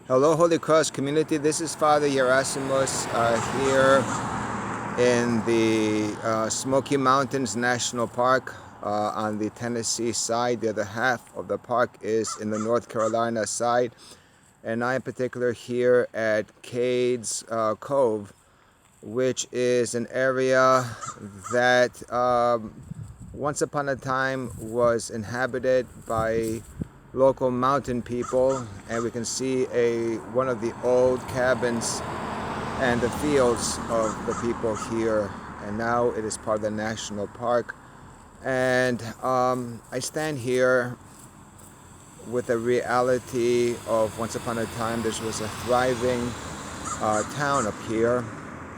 Hello, Holy Cross community. This is Father Gerasimos here in the Smoky Mountains National Park on the Tennessee side. The other half of the park is in the North Carolina side. And I, in particular, here at Cades Cove, which is an area that once upon a time was inhabited by local mountain people, and we can see one of the old cabins and the fields of the people here, and now it is part of the national park. And I stand here with the reality of once upon a time this was a thriving town up here.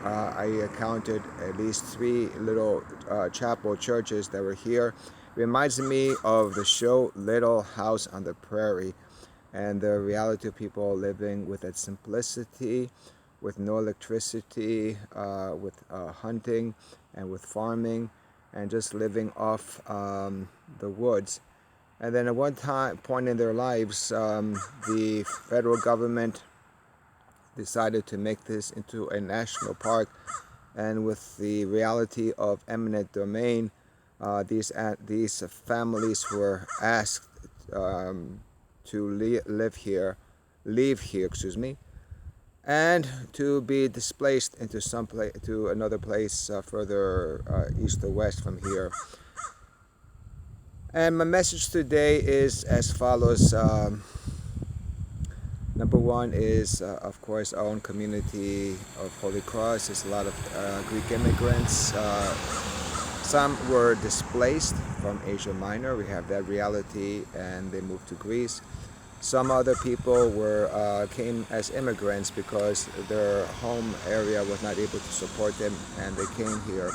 I counted at least three little chapel churches that were here. Reminds me of the show Little House on the Prairie, and the reality of people living with that simplicity, with no electricity, with hunting and with farming, and just living off the woods. And then at one point in their lives, the federal government decided to make this into a national park, and with the reality of eminent domain, these families were asked to leave here, and to be displaced into to another place further east or west from here. And my message today is as follows. Number one is, of course, our own community of Holy Cross. There's a lot of Greek immigrants. Some were displaced from Asia Minor. We have that reality, and they moved to Greece. Some other people came as immigrants because their home area was not able to support them, and they came here.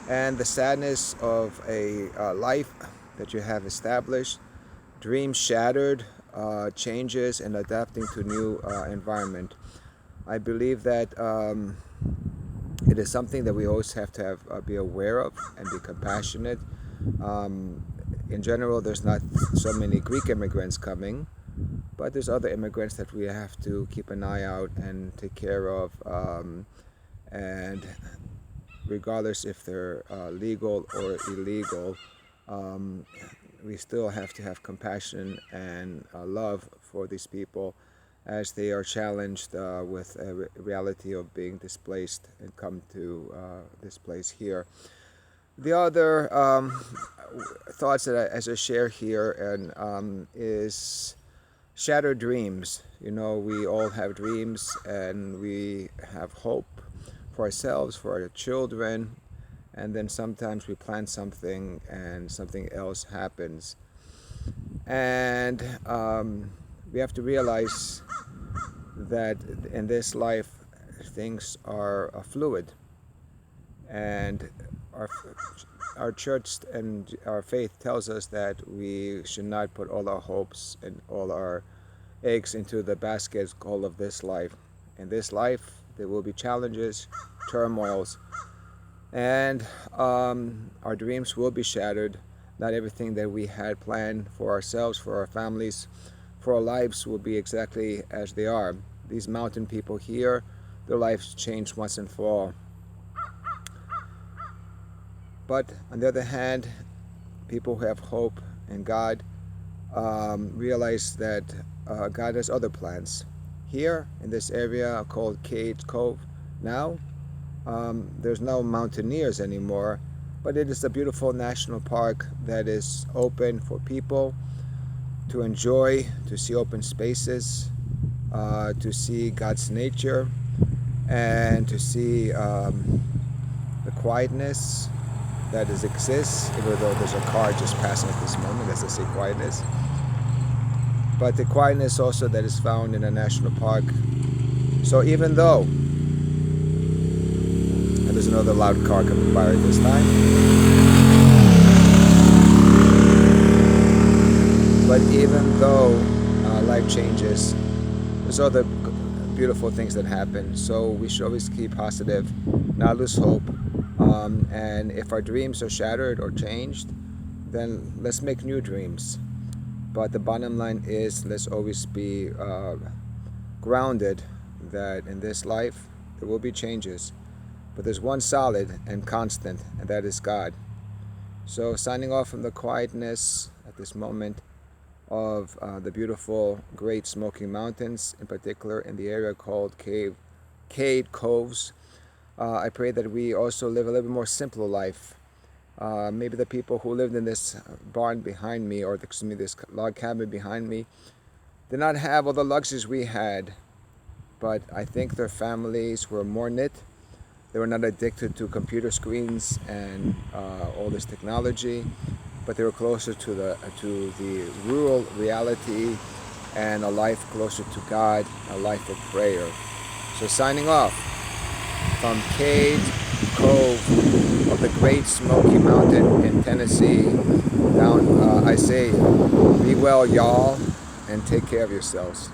And the sadness of a life that you have established, dreams shattered, changes, and adapting to new environment. I believe that it is something that we always have to be aware of and be compassionate. In general, there's not so many Greek immigrants coming, but there's other immigrants that we have to keep an eye out and take care of, and regardless if they're legal or illegal, we still have to have compassion and love for these people as they are challenged with a reality of being displaced and come to this place here. The other thoughts that as I share here is shattered dreams. You know, we all have dreams, and we have hope for ourselves, for our children, and then sometimes we plan something and something else happens. And we have to realize that in this life things are fluid, and our church and our faith tells us that we should not put all our hopes and all our eggs into the basket called of this life. In this life there will be challenges, turmoils, and our dreams will be shattered. Not everything that we had planned for ourselves, for our families, for our lives will be exactly as they are. These mountain people here, their lives change once and for all. But on the other hand, people who have hope in God realize that God has other plans. Here in this area called Cades Cove now, there's no mountaineers anymore, but it is a beautiful national park that is open for people to enjoy, to see open spaces, to see God's nature, and to see the quietness that exists, even though there's a car just passing at this moment, as I say quietness. But the quietness also that is found in a national park. So even though, and there's another loud car coming by right this time, but even though life changes, there's other beautiful things that happen. So we should always keep positive, not lose hope. And if our dreams are shattered or changed, then let's make new dreams. But the bottom line is, let's always be grounded that in this life there will be changes, but there's one solid and constant, and that is God. So signing off from the quietness at this moment of the beautiful Great Smoky Mountains, in particular in the area called Cade Coves. I pray that we also live a little bit more simple life. Maybe the people who lived in this barn behind me, or excuse me, this log cabin behind me, did not have all the luxuries we had, but I think their families were more knit. They were not addicted to computer screens and all this technology, but they were closer to the rural reality and a life closer to God, a life of prayer. So signing off from Cade Cove of the Great Smoky Mountain in Tennessee, down, I say, be well, y'all, and take care of yourselves.